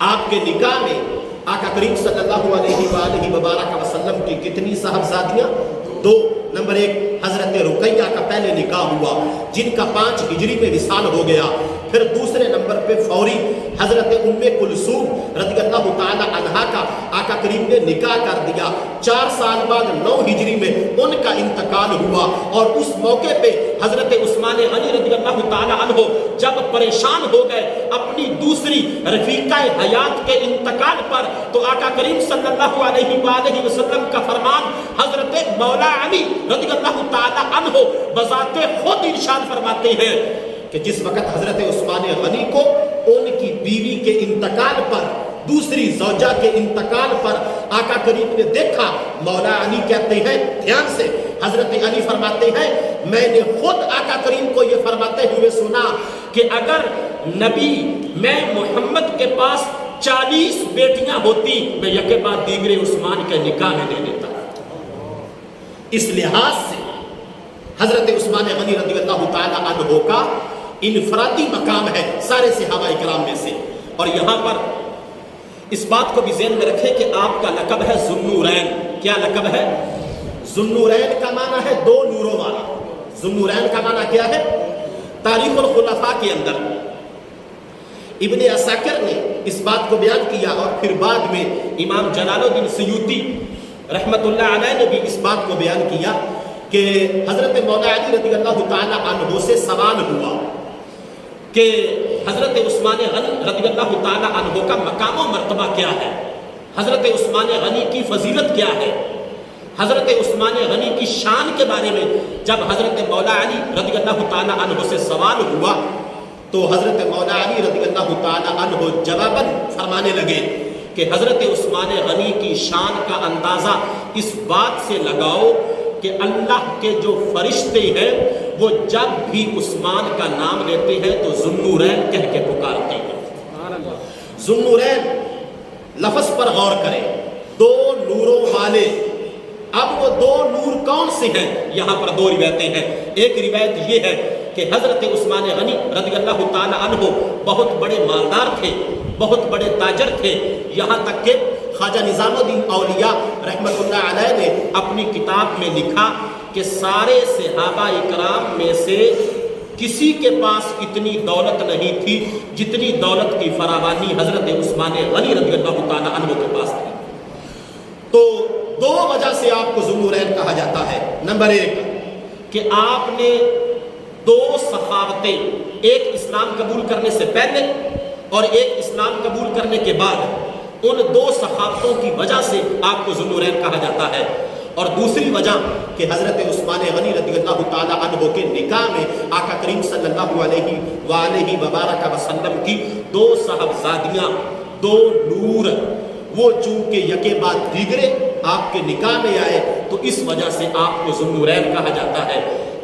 آپ کے نکاح میں آقا کریم صلی اللہ علیہ وآلہ وبارک وسلم کی کتنی صاحبزادیاں؟ 2۔ نمبر 1 حضرت رقیہ کا پہلے نکاح ہوا جن کا 5 ہجری میں وصال ہو گیا۔ پھر دوسرے نمبر پہ فوری حضرت ام کلثوم رضی اللہ تعالی عنہا کا آقا کریم نے نکاح کر دیا۔ 4 سال بعد 9 ہجری میں ان کا انتقال ہوا، اور اس موقع پہ حضرت عثمان غنی رضی اللہ تعالی عنہ جب پریشان ہو گئے اپنی دوسری رفیقہ حیات کے انتقال پر، تو آقا کریم صلی اللہ علیہ وآلہ وسلم کا فرمان حضرت مولا علی رضی اللہ تعالی عنہ بذات خود ارشاد فرماتے ہیں کہ جس وقت حضرت عثمان غنی کو ان کی بیوی کے انتقال پر، دوسری زوجہ کے انتقال پر آقا کریم نے دیکھا، مولا علی کہتے ہیں، دھیان سے، حضرت علی فرماتے ہیں میں نے خود آقا کریم کو یہ فرماتے ہوئے سنا کہ اگر نبی میں محمد کے پاس 40 بیٹیاں ہوتی میں یکے بعد دیگرے عثمان کے نکاح میں دے دیتا۔ اس لحاظ سے حضرت عثمان غنی رضی اللہ تعالی عنہ کا انفرادی مقام ہے سارے صحابہ کرام میں سے۔ اور یہاں پر اس بات کو بھی ذہن میں رکھیں کہ آپ کا لقب ہے ذوالنورین۔ کیا لقب ہے؟ ذوالنورین کا معنی ہے 2 نوروں والا۔ ذوالنورین کا معنی کیا ہے؟ تاریخ الخلفاء کے اندر ابن عساکر نے اس بات کو بیان کیا، اور پھر بعد میں امام جلال الدین سیوطی رحمت اللہ علیہ نے بھی اس بات کو بیان کیا کہ حضرت مولا علی رضی اللہ تعالی عنہ سے سوال ہوا کہ حضرت عثمان غنی رضی اللہ تعالی عنہ کا مقام و مرتبہ کیا ہے، حضرت عثمان غنی کی فضیلت کیا ہے، حضرت عثمان غنی کی شان کے بارے میں جب حضرت مولا علی رضی اللہ تعالی عنہ سے سوال ہوا تو حضرت مولا علی رضی اللہ تعالی عنہ جواباً فرمانے لگے کہ حضرت عثمان غنی کی شان کا اندازہ اس بات سے لگاؤ کہ اللہ کے جو فرشتے ہیں وہ جب بھی عثمان کا نام لیتے ہیں تو ذوالنورین کہہ کے پکارتے ہیں۔ ذوالنورین لفظ پر غور کریں، 2 نوروں والے۔ اب وہ 2 نور کون سے ہیں؟ یہاں پر 2 روایتیں ہیں۔ ایک روایت یہ ہے کہ حضرت عثمان غنی رضی اللہ تعالی عنہ بہت بڑے مالدار تھے، بہت بڑے تاجر تھے، یہاں تک کہ خواجہ نظام الدین اولیاء رحمت اللہ علیہ نے اپنی کتاب میں لکھا کہ سارے صحابہ اکرام میں سے کسی کے پاس اتنی دولت نہیں تھی جتنی دولت کی فراوانی حضرت عثمان غنی رضی اللہ تعالی عنہ کے پاس تھی۔ تو 2 وجہ سے آپ کو ذوالنورین کہا جاتا ہے۔ نمبر 1 کہ آپ نے 2 سخاوتیں، ایک اسلام قبول کرنے سے پہلے اور ایک اسلام قبول کرنے کے بعد، ان 2 سخاوتوں کی وجہ سے آپ کو ذوالنورین کہا جاتا ہے۔ اور دوسری وجہ کہ حضرت عثمان غنی رضی اللہ تعالی عنہ کے نکاح میں آقا کریم صلی اللہ علیہ وآلہ وبارک وسلم کی 2 صاحبزادیاں، 2 نور، وہ چونکہ یکے بعد دیگرے آپ کے نکاح میں آئے تو اس وجہ سے آپ کو ذوالنورین کہا جاتا ہے۔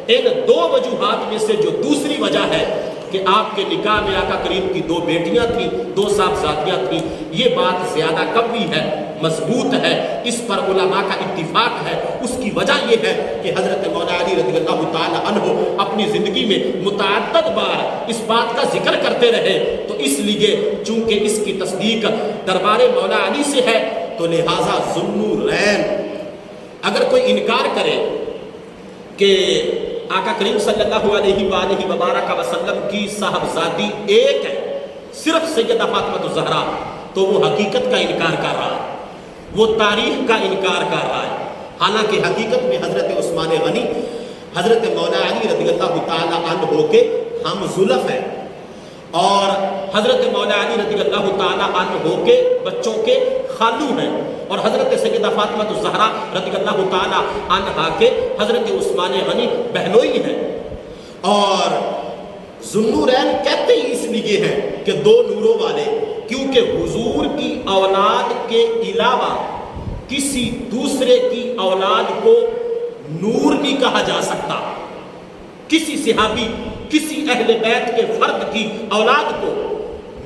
ان 2 وجوہات میں سے جو دوسری وجہ ہے کہ آپ کے نکاح میں آقا کریم کی 2 بیٹیاں تھیں، 2 صاحبزادیاں تھیں، یہ بات زیادہ قوی ہے، مضبوط ہے، اس پر علماء کا اتفاق ہے۔ اس کی وجہ یہ ہے کہ حضرت مولا علی رضی اللہ تعالی عنہ اپنی زندگی میں متعدد بار اس بات کا ذکر کرتے رہے، تو اس لیے چونکہ اس کی تصدیق دربار مولا علی سے ہے تو لہٰذا ذوالنورین۔ اگر کوئی انکار کرے کہ آقا کریم صلی اللہ علیہ وآلہ وبارک وسلم کی صاحبزادی ایک ہے، صرف سیدہ فاطمہ الزہرا، تو وہ حقیقت کا انکار کر رہا ہے، وہ تاریخ کا انکار کر رہا ہے۔ حالانکہ حقیقت میں حضرت عثمان غنی حضرت مولا علی رضی اللہ تعالی عنہ کے ہم زلف ہیں، اور حضرت مولا علی رضی اللہ تعالی عنہ کے بچوں کے خالو ہیں، اور حضرت سیدہ فاطمہ الزہرا رضی اللہ تعالی عنہا کے حضرت عثمان غنی بہنوئی ہیں۔ اور ذوالنورین کہتے ہی اس لیے ہیں کہ 2 نوروں والے، کیونکہ حضور کی اولاد کے علاوہ کسی دوسرے کی اولاد کو نور نہیں کہا جا سکتا۔ کسی صحابی، کسی اہل بیت کے فرد کی اولاد کو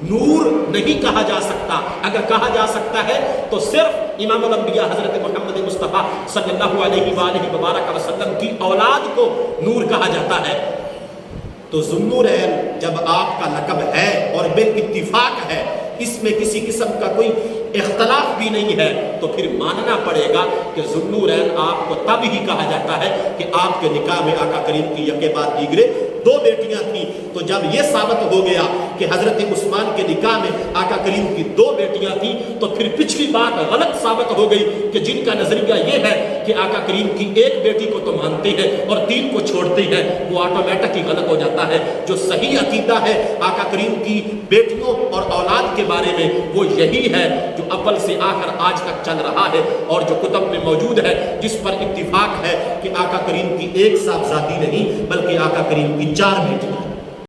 نور نہیں کہا جا سکتا۔ اگر کہا جا سکتا ہے تو صرف امام الانبیاء حضرت محمد مصطفیٰ صلی اللہ علیہ وآلہ وبارک وسلم کی اولاد کو نور کہا جاتا ہے۔ تو ذوالنورین جب آپ کا لقب ہے اور بالاتفاق ہے اس میں کسی قسم کا کوئی اختلاف بھی نہیں ہے، تو پھر ماننا پڑے گا کہ ذوالنورین آپ کو تب ہی کہا جاتا ہے کہ آپ کے نکاح میں آقا کریم کی یکے بعد دیگرے 2 بیٹیاں تھیں۔ تو جب یہ ثابت ہو گیا کہ حضرت عثمان کے نکاح میں آقا کریم کی 2 بیٹیاں تھیں، تو پھر پچھلی بات غلط ثابت ہو گئی کہ جن کا نظریہ یہ ہے کہ آقا کریم کی 1 بیٹی کو تو مانتے ہیں اور 3 کو چھوڑتے ہیں، وہ آٹومیٹک ہی غلط ہو جاتا ہے۔ جو صحیح عقیدہ ہے آقا کریم کی بیٹیوں اور اولاد کے بارے میں، وہ یہی ہے جو اول سے آخر آج تک چل رہا ہے اور جو کتب میں موجود ہے، جس پر اتفاق ہے کہ آقا کریم کی 1 صاحبزادی نہیں بلکہ آقا کریم کی 4 بیٹیاں۔